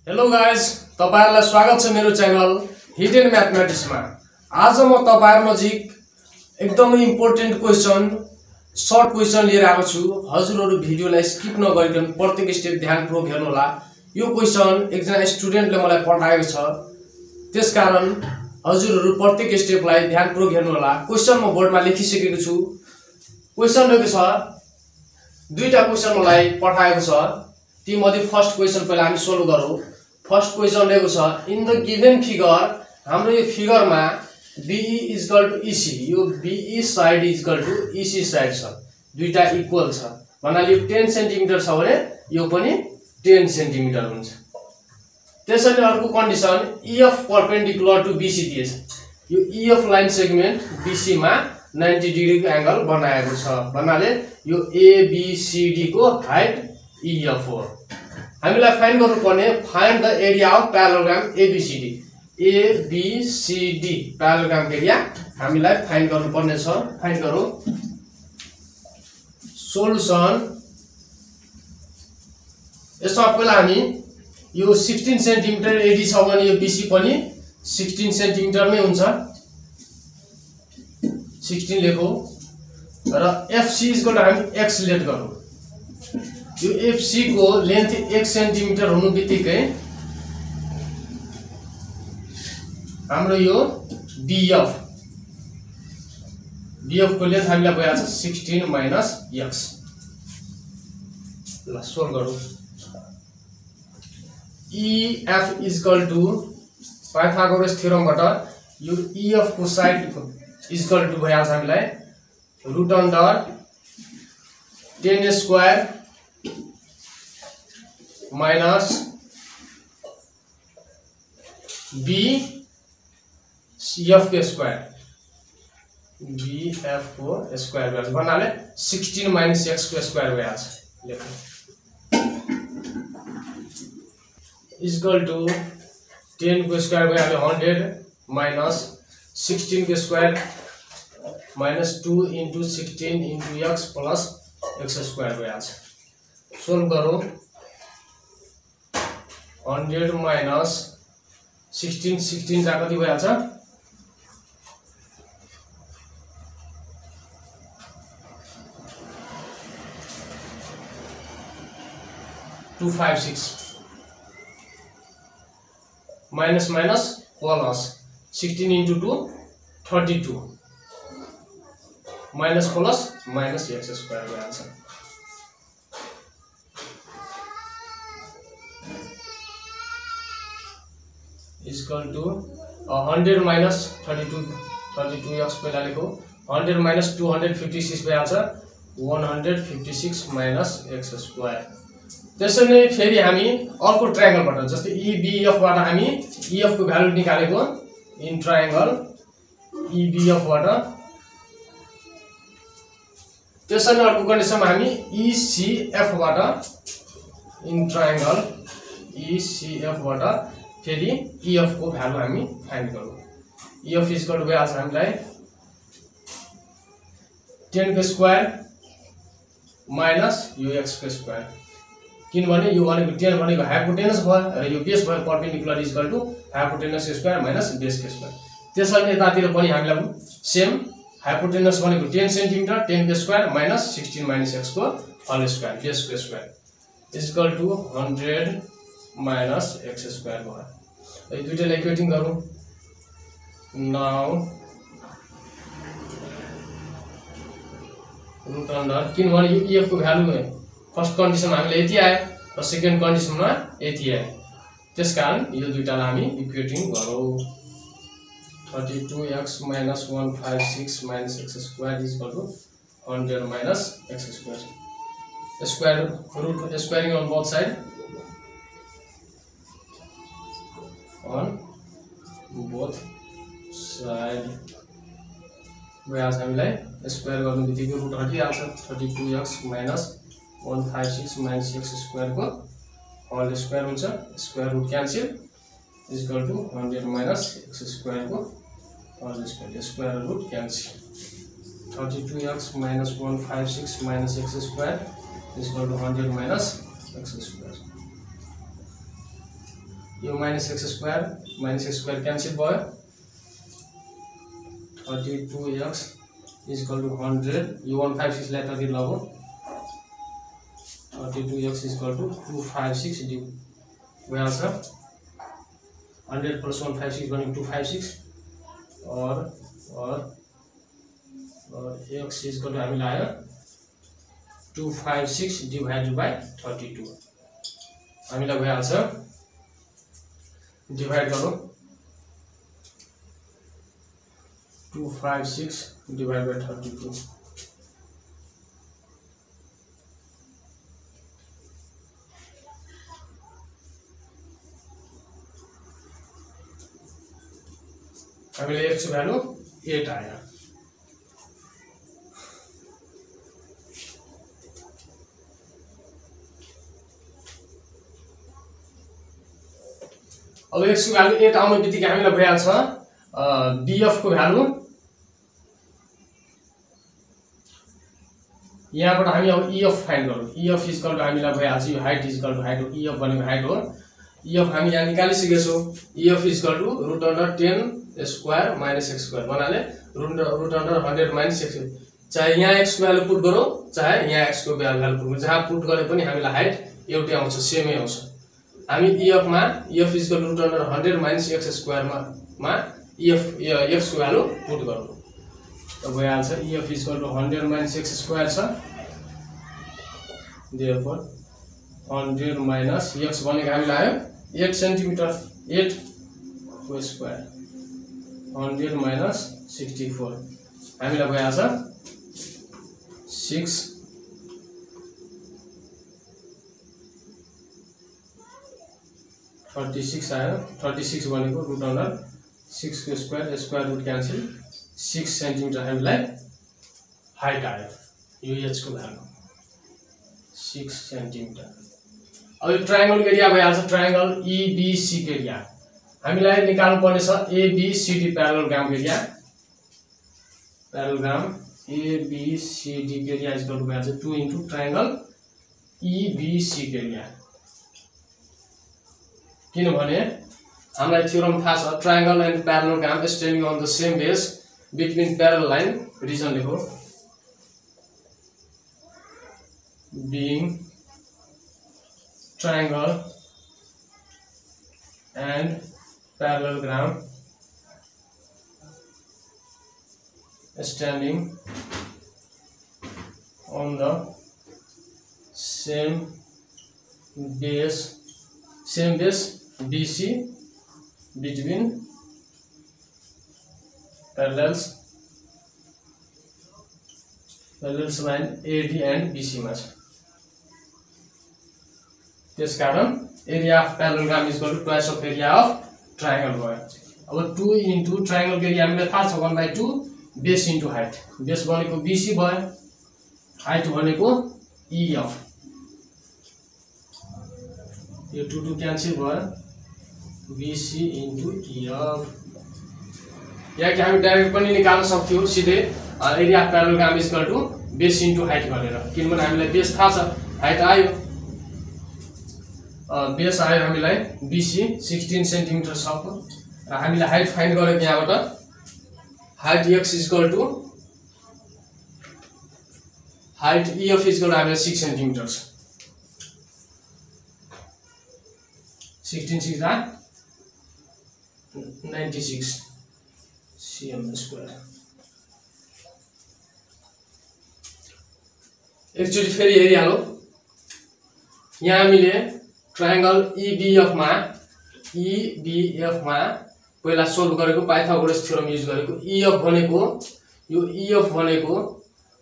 Hello guys, तपाईहरुलाई स्वागत छ मेरो च्यानल हिडन म्याथमेटिक्स मा। आज म तपाईहरु नजिक एकदमै इम्पोर्टेन्ट क्वेशन सर्ट क्वेशन लिएर आएको छु। हजुरहरु भिडियोलाई स्किप नगरिकन प्रत्येक स्टेप ध्यानपूर्वक हेर्नु होला। यो क्वेशन एकजना स्टुडेन्टले मलाई पठाएको छ, त्यसकारण हजुरहरु प्रत्येक स्टेपलाई ध्यानपूर्वक हेर्नु होला। क्वेशन म बोर्डमा लेखिसकेको छु। क्वेशन रहेको छ, दुईटा क्वेशन मलाई पठाएको छ। ती मध्ये फर्स्ट क्वेशन पहिला हामी सोल्भ गरौँ। फर्स्ट क्वेशन रहेको छ, इन द गिवन फिगर, हाम्रो यो फिगरमा BE इक्वल टु EC, यो BE side equal to EC side छ, दुईटा इक्वल छ भन्नाले यो 10 सेन्टिमिटर छ भने यो पनि 10 सेन्टिमिटर हुन्छ। त्यसैले अर्को condition EF perpendicular to BC दिएछ। यो EF लाइन सेगमेन्ट BC मा 90 डिग्री को एंगल बनाएको छ भन्नाले यो ABCD को हाइट EF हो। हामीलाई फाइन्ड गर्नुपर्ने find the area of parallelogram ABCD। ABCD parallelogram area हामीलाई फाइन्ड गर्नुपर्ने छ। फाइन्ड गरौँ। सोलुसन यसमा पहिला हामी यो 16 सेन्टिमिटर AD छ भने यो BC पनि 16 सेन्टिमिटर नै हुन्छ। 16 लेखौं र FC इक्वल टु हामी x लेट गरौँ। यो FC को लेन्थ 1 सेन्टिमिटर हुनु बित्तिकै हाम्रो यो BF को लेन्थ हामीलाई भइहाल्छ 16 माइनस x। ल सोल्भ गरौँ। EF इक्वल टु पाइथागोरस थ्योरमबाट यो EF को साइड इक्वल टु भइहाल्छ हामीलाई root under 10 square minus BF के स्क्वायर, BF को स्क्वायर भइहाल्छ भन्नाले 16 माइनस x को स्क्वायर भइहाल्छ। लेखौँ इक्वल टु 10 को स्क्वायर भइहाल्यो 100 माइनस 16 को square minus 2 into 16 into x plus x square भइहाल्छ। सोल्भ गरौँ। 100 माइनस 16 का कति भइहाल्छ 256 minus minus plus 16 into 2 32 minus plus minus x square भइहाल्छ। इक्वल टू 100 माइनस 32x पहिला लेखौँ। 100 माइनस 256 भइहाल्छ 156 माइनस x स्क्वायर। त्यसैले फेरि हामी अर्को ट्रायंगलबाट जस्तै EBF बाट हामी EF को भ्यालु निकालेको इन ट्रायंगल EBF बाट। त्यसैले अर्को कन्डिसनमा हामी ECF बाट इन ट्रायंगल ECF बाट फेरि EF को भ्यालु हामी फाइन्ड गरौँ। EF इक्वल टु भइहाल्छ हामीलाई 10 को स्क्वायर माइनस यो x को स्क्वायर, किनभने यो भनेको 10 भनेको हाइपोटेनस भयो र यो बेस भयो perpendicular equal to hypotenuse square minus base को स्क्वायर। त्यसैले यतातिर पनि हामीलाई सेम हाइपोटेनस भनेको 10 सेन्टिमिटर 10 को स्क्वायर माइनस 16 माइनस x को होल स्क्वायर बेस को square equal to 100 minus x square भयो। यो दुईटालाई इक्वेटिङ गरौँ। नाउ रुट अन्डर, किनभने यो EF को भ्यालु फर्स्ट कन्डिसन हामीले यति आयो र सेकेन्ड कन्डिसनमा यति आयो, त्यसकारण यो दुईटालाई हामी इक्वेटिङ गरौँ। 32x minus 156 minus x square equal to 100 minus x square. Square root squaring on both side भइहाल्छ। हामीलाई स्क्वायर गर्नु बित्तिकै रुट हटिहाल्छ 32x minus 156 minus x square को होल स्क्वायर हुन्छ। Square root cancel equal to 100 minus x square को whole square, square root cancel 32x minus 156 minus x square equal to 100 minus x square. यो minus x square cancel भयो 32x equal two 100 यो 156 लाई 30 लगो 32x equal two 256 भइहाल्छ 100 plus 156 भनेको 256 और x equal two हामीलाई आयो 256 डिवाइडेड बाइ 32 हामीलाई भइहाल्छ डिवाइड गरौँ 256 divided by 32 हामीले x भ्यालु 8 आयो अब x को भ्यालु 8 आउने बित्तिकै हामीलाई भइहाल्छ bf को भ्यालु यहाँबाट हामी अब ef फाइन्ड गरौँ ef इक्वल टु हामीलाई भइहाल्छ यो हाइट इक्वल टु हाइट हो ef भनेको हाइट हो ef हामी यहाँ निकालिसकेका छौँ ef equal to √10 square minus x square भन्नाले √100 माइनस x चाहे यहाँ x को भ्यालु पुट गरौँ चाहे यहाँ x को भ्यालु पुट गरौँ जहाँ पुट गरे पनि हामीलाई हाइट एउटै आउँछ सेमै आउँछ हामी ef मा f equal to √100 minus x square मा f x को भ्यालु पुट गरौँ त भइहाल्छ ef equal to 100 minus x square छ therefore 100 माइनस x भनेको हामीलाई आयो 8 सेन्टिमिटर 8 को स्क्वायर 100 माइनस 64 हामीलाई भइहाल्छ 6 36 आयो 36 भनेको √100 6 को स्क्वायर रुट क्यान्सल 6 सेन्टिमिटर हामीलाई हाइट आयो यो h को भ्यालु 6 सेन्टिमिटर अब यो ट्रायंगल एरिया भइहाल्छ ट्रायंगल EBC को एरिया हामीलाई निकाल्नु पर्ने छ ABCD प्यारालेलोग्राम एरिया ABCD को एरिया इक्वल टु भइहाल्छ 2 इन्टु ट्रायंगल EBC को एरिया किनभने हामीलाई थ्योरम थाहा छ triangle and parallelogram standing on the same base between parallel line reason लेखो being triangle and parallelogram standing on the same base BC between parallels line AD and BC मा छ त्यसकारण area of parallelogram equal to twice of area of triangle भयो अब 2 into triangle को area हामीलाई थाहा छ 1/2 बेस इन्टु हाइट बेस भनेको BC भयो हाइट भनेको EF यो 2 क्यान्सल भयो BC इन्टु EF या कि हामी डाइरेक्ट पनि निकाल्न सक्थ्यौ सिधै area of parallelogram equal to base into height गरेर किनभने हामीलाई बेस थाहा छ हाइट आयो बेस आयो हामीलाई BC 16 सेन्टिमिटर छ र हामीले हाइट फाइन्ड गरेको यहाँबाट height x equal to height EF equal to हामीलाई 6 सेन्टिमिटर छ 16 6 96 cm स्क्वायर एकचोटी फेरि हेरिहालौ यहाँ हामीले ट्रायंगल EBF मा पहिला सोल्भ गरेको पाइथागोरस थ्योरम युज गरेको EF भनेको यो EF भनेको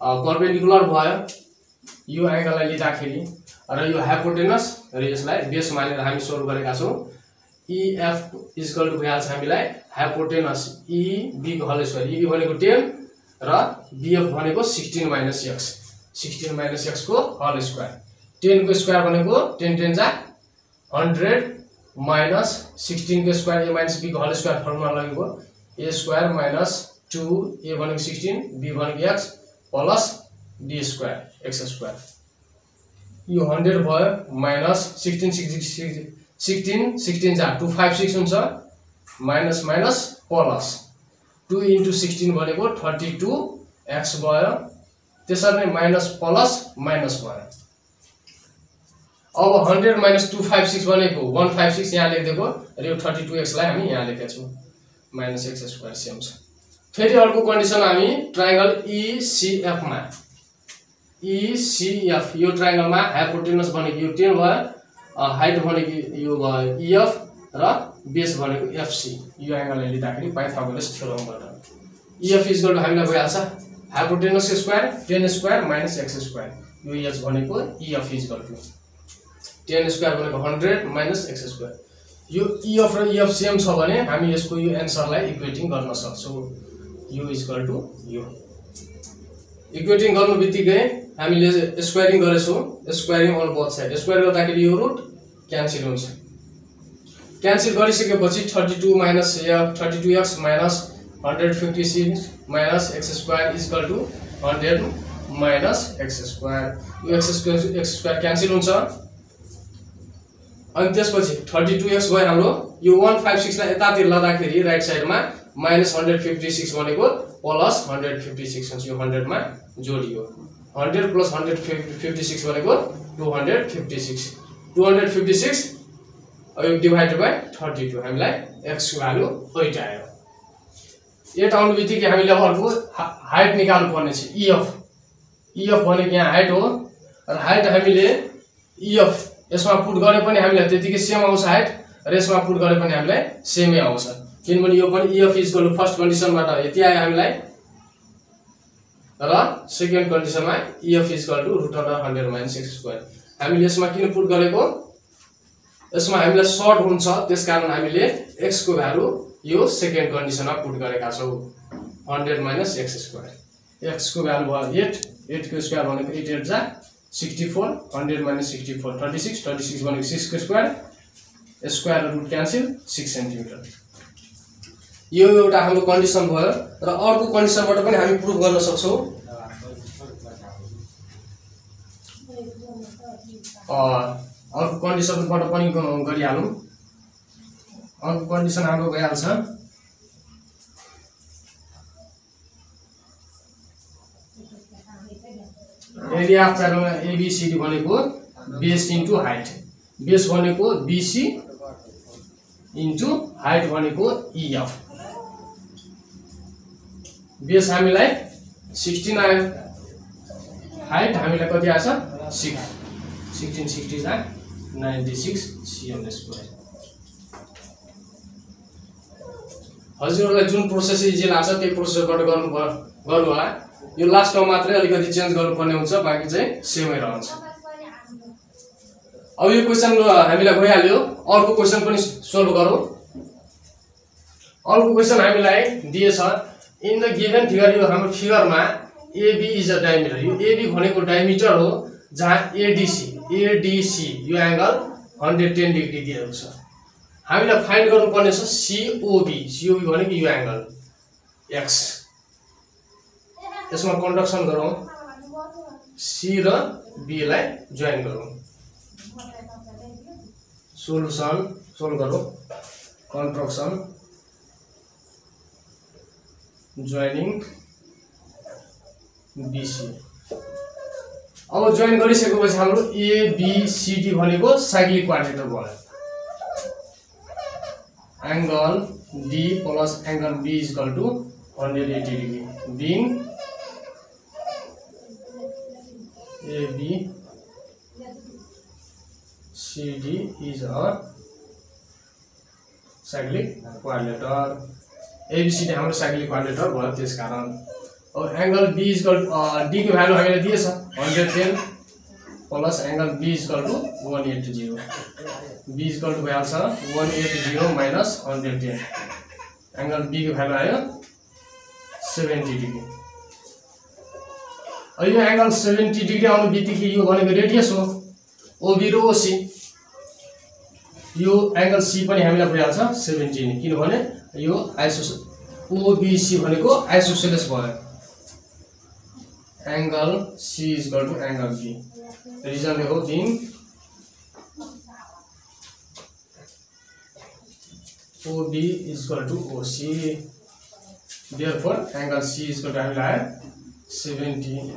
परपेन्डिकुलर भयो यो एंगललाई लिँदाखेरि र यो हाइपोटेनस र यसलाई बेस मानेर हामी सोल्भ गरेका छौं EF इक्वल टु भइहाल्छ हामीलाई हाइपोटेनस EB को होल स्क्वायर EB भनेको 10 र BF भनेको 16 - x 16 - x को होल स्क्वायर 10 को स्क्वायर भनेको 10 10 जा 100 माइनस 16 को स्क्वायर a माइनस b को होल स्क्वायर फर्मुला लगेको a स्क्वायर माइनस 2a भनेको 16 b भनेको x plus b square x square यो 100 भयो माइनस 16 16 16 जा 256 हुन्छ माइनस माइनस प्लस 2 × 16 भनेको 32x भयो त्यसरी नै माइनस प्लस माइनस भयो अब 100 माइनस 256 भनेको 156 यहाँ लेखिदिएको र यो 32x लाई हामी यहाँ लेखेका छौं माइनस x² सेम छ फेरि अर्को कन्डिसन हामी ट्रायंगल ECF मा ECF यो ट्रायंगलमा हाइपोटेनस भनेको यो 10 भयो हाइट भनेको यो भयो EF र बेस भनेको FC यो एंगलले लिँदाखेरि पाइथागोरस थ्योरमबाट EF इक्वल टु हामीलाई भइहाल्छ hypotenuse square 10 square minus x square यो h भनेको EF इक्वल टु 10 स्क्वायर भनेको 100 माइनस x स्क्वायर यो EF र EF सेम छ भने हामी यसको यो आन्सरलाई इक्वेटिङ गर्न सक्छौं u equal to u equating गर्नु बित्तिकै हामीले स्क्वायरिङ गरेछौं squaring on both side square गर्दाखेरि यो रुट क्यान्सल हुन्छ क्यान्सल गरिसकेपछि 32 minus 32x minus 156 minus x square equal to 100 minus x square यो x स्क्वायर क्यान्सल हुन्छ अनि त्यसपछि 32x भयो हाम्रो यो 156 लाई यतातिर लाँदाखेरि राइट साइडमा माइनस 156 भनेको प्लस 156 हुन्छ यो 100 मा जोडियो 100 प्लस 156 भनेको 256 256 अब डिवाइडेड बाइ 32 हामीलाई x को भ्यालु 8 आयो 8 आउनु बित्तिकै हामीले अर्को हाइट निकाल्नु पर्ने छ EF भनेको यहाँ हाइट हो र हाइट हामीले EF यसमा पुट गरे पनि हामीलाई त्यतिकै सेम आउँछ हाइट र यसमा पुट गरे पनि हामीलाई सेमै आउँछ किनभने यो पनि EF इक्वल टु फर्स्ट कन्डिसनबाट यति आयो हामीलाई र सेकेन्ड कन्डिसनमा EF equal to √100 minus x square हामीले यसमा किन पुट गरेको यसमा हामीलाई सर्ट हुन्छ त्यसकारण हामीले x को भ्यालु यो सेकेन्ड कन्डिसनमा पुट गरेका छौं 100 माइनस x स्क्वायर x को भ्यालु भयो 8 को स्क्वायर भनेको 8 8 जा 64 100 माइनस 64 36 36 भनेको 6 को square square root cancel 6 centimetre यो एउटा हाम्रो कन्डिसन भयो र अर्को कन्डिसनबाट पनि हामी प्रुफ गर्न सक्छौं अर्को कन्डिसनबाट पनि गरिहालौं अर्को कन्डिसन हाम्रो भइहाल्छ एरिया अफ प्याराबोला ABCD भनेको बेस इन्टु हाइट बेस भनेको BC इन्टु हाइट भनेको EF बेस हामीलाई 16 आयो हाइट हामीलाई कति आछ 6 1660 जा 96 cm स्क्वायर हजुरहरुलाई जुन प्रोसेस इजी लाग्छ त्यही प्रोसेसबाट गर्नु होला यो लास्टमा मात्रै अलिकति चेन्ज गर्नुपर्ने हुन्छ बाकी चाहिँ सेमै रहन्छ अब यो क्वेशन हामीलाई भइहाल्यो अर्को क्वेशन पनि सोल्भ गरौँ अर्को क्वेशन हामीलाई दिएछ इन द गिवन फिगर यो हाम्रो फिगरमा AB इज अ डायमिटर यो AB भनेको डायमिटर हो जहाँ ADC यो एंगल 110 डिग्री दिएको छ हामीलाई फाइन्ड गर्नुपर्ने छ COB भनेको यो एंगल x यसमा कन्डक्सन गरौँ C र B लाई जोइन गरौँ सोलुसन सोल्भ गरौँ कन्स्ट्रक्सन जोइनिङ BC अब जोइन गरिसकेपछि हाम्रो ABCD भनेको साइक्लिक क्वाड्रेटर भयो angle D plus angle B equal to 180 degree being ABCD is a cyclic quadrilateral ABCD हाम्रो साइक्लिक क्वाड्रेटर भयो त्यसकारण अब एंगल B इक्वल D को भ्यालु हामीले दिएछ 110 plus angle B equal to 180 B equal to भइहाल्छ 180 minus 110 angle B को value आयो 70 डिग्री यो एंगल 70 डिग्री आउनु बित्तिकै यो भनेको रेडियस हो OB र OC यो एंगल C पनि हामीलाई भइहाल्छ 17 किनभने यो OBC भनेको आइसोसेलेस भयो angle C equal to angle B reason हो being OB is equal to OC. Therefore, angle C is equal to हामीलाई 70.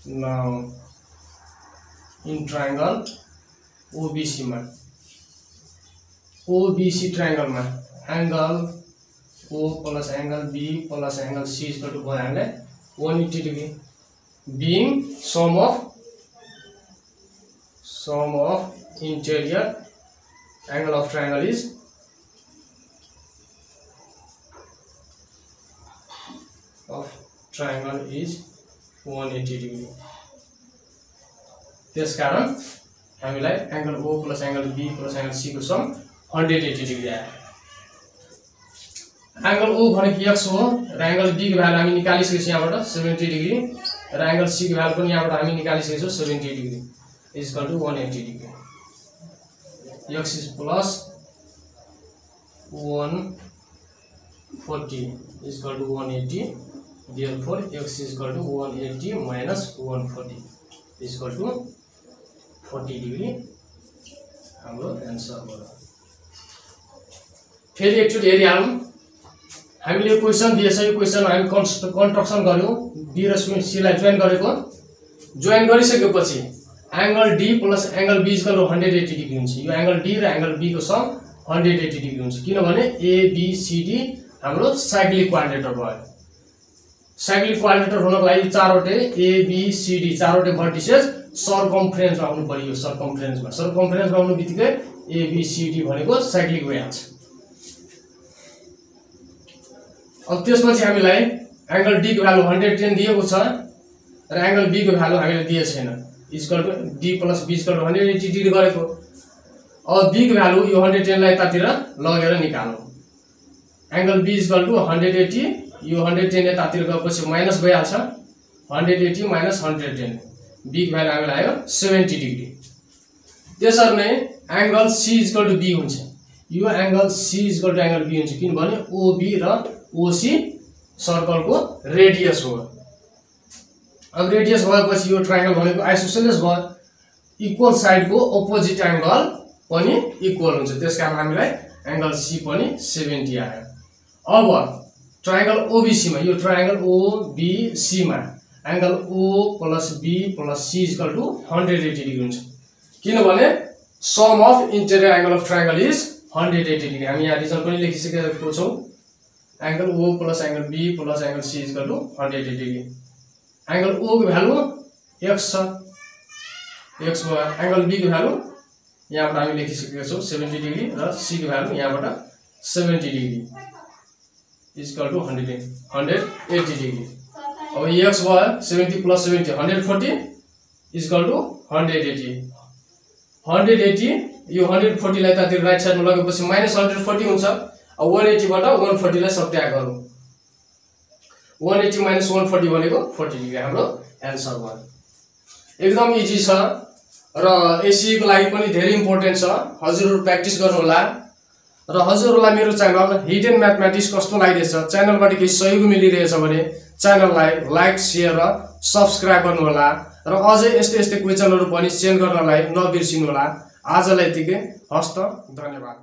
Now, in triangle OBC मा OBC triangle मा angle O plus angle B plus angle C is equal to हामीलाई 180 degree. Being sum of interior angle of triangle is of triangle is 180 degree. त्यसकारण हामीलाई angle O plus angle B plus angle C को sum 180 degree आयो. Angle O भनेको x हो र angle B को value हामी निकालिसकेछौं यहाँबाट 70 डिग्री र एंगल C को भ्यालु पनि यहाँबाट हामी निकालिसकेछौं 70 degree is equal to 180 degree. X is plus 140 is equal to 180. Therefore, x is equal to 180 minus 140 is equal to 40 degree. हाम्रो आन्सर हो. फेरि एकचोटी हेरिहालौं. हामीले क्वेशन दिएछ, यो क्वेशन हामी कन्स्ट्रक्सन गर्यौं. B र C लाई जोइन गरेको. जोइन गरिसकेपछि angle D plus angle B equal to 180 degree हुन्छ. यो एंगल D र एंगल B को सम 180 डिग्री हुन्छ किनभने ABCD हाम्रो साइक्लिक क्वाड्रेटर भयो. साइक्लिक क्वाड्रेटर हुनको लागि चारवटै ABCD चारवटै भर्टिसेस सर्कम्फरेन्स मा आउनु पर्यो. सर्कम्फरेन्स मा आउनु बित्तिकै ABCD भनेको साइक्लिक भइहाल्छ. अब त्यसपछि हामीलाई एंगल D को भ्यालु 110 दिएको छ र एंगल B को भ्यालु हामीले दिएको छैन. Equal to D plus B equal to 180 degree गरेको. अब B को भ्यालु यो 110 लाई यतातिर लगेर निकालौं. एंगल B इक्वल टु 180 यो 110 यतातिर गएपछि माइनस भइहाल्छ. 180 माइनस 110 B को भ्यालु हामीलाई आयो 70 डिग्री. त्यसरी नै angle C equal to B हुन्छ. यो angle C equal to angle B हुन्छ किनभने OB र OC सर्कलको रेडियस हो. अब रेडियस भएपछि यो ट्रायंगल भनेको आइसोसेलेस भयो. इक्वल साइड को अपोजिट एंगल पनि इक्वल हुन्छ. त्यसकारण हामीलाई एंगल C पनि 70 आयो. अब ट्रायंगल OBC मा यो ट्रायंगल OBC मा angle O plus B plus C equal to 180 degree हुन्छ किनभने sum of interior angle of triangle is 180 degree. हामी यहाँ रिजल्ट पनि लेखिसकेको छौं. Angle O plus angle B plus angle C equal to 180 degree. Angle O को value x छ. x भयो. एंगल B को भ्यालु यहाँबाट हामी लेखिसकेका छौं 70 डिग्री र C को भ्यालु यहाँबाट 70 डिग्री इक्वल टु 180 डिग्री. अब x भयो 70 प्लस 70 140 इक्वल टु 180. 180 यो 140 लाई तातिर राइट साइडमा लगेपछि माइनस 140 हुन्छ. अब 180 बाट 140 लाई सब्ट्र्याक्ट गरौँ. 180 माइनस 140 भनेको 40 डिग्री हाम्रो आन्सर भयो. एकदम इजी छ र एससी को लागि पनि धेरै इम्पोर्टेन्ट छ. हजुरहरु प्र्याक्टिस गर्नु होला र हजुरहरुलाई मेरो च्यानल हिडन म्याथमेटिक्स कस्तो लागिरहेछ, च्यानलबाट केही सहयोग मिलिरहेछ भने च्यानललाई लाइक, शेयर र सब्स्क्राइब गर्नु होला र अझै यस्तै क्वेशनहरु पनि सेन्ड गर्नलाई नबिर्सिनु होला. आजलाई यतिकै. हस्त. धन्यवाद.